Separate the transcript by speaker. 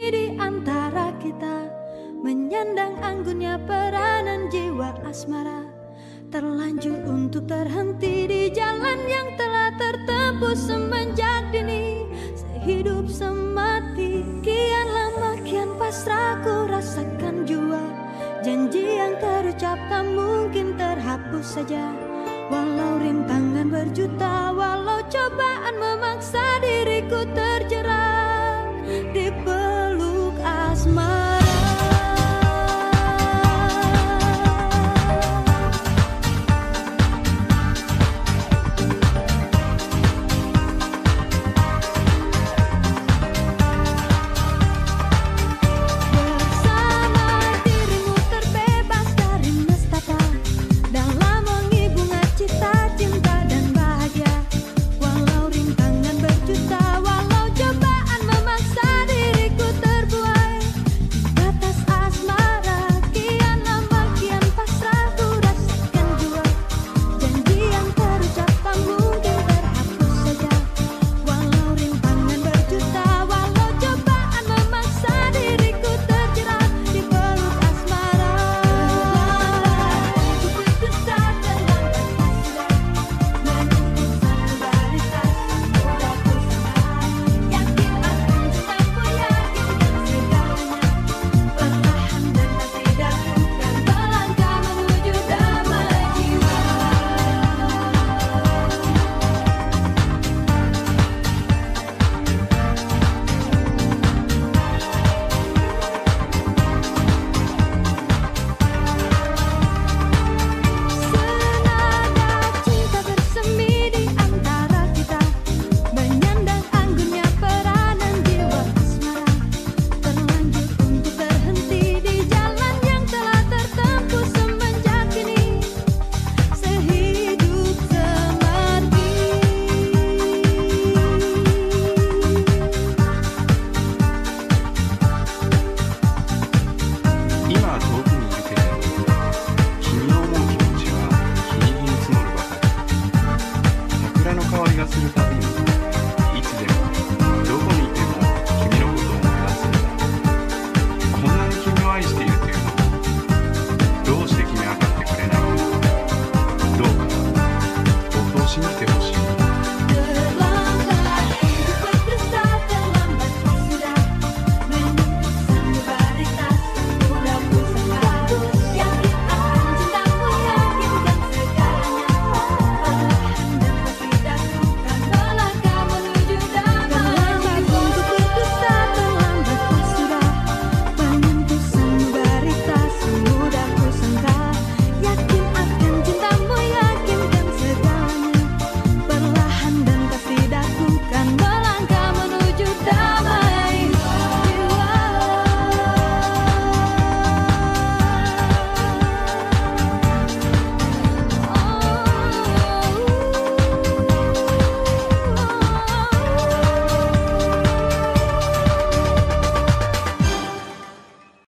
Speaker 1: di antara kita, menyandang anggunnya peranan jiwa asmara. Terlanjur untuk terhenti di jalan yang telah tertempuh semenjak dini. Sehidup semati, kian lama kian pasrah ku rasakan jua. Janji yang terucap tak mungkin terhapus saja. Walau rintangan berjuta, walau cobaan memaksa diriku terjerat di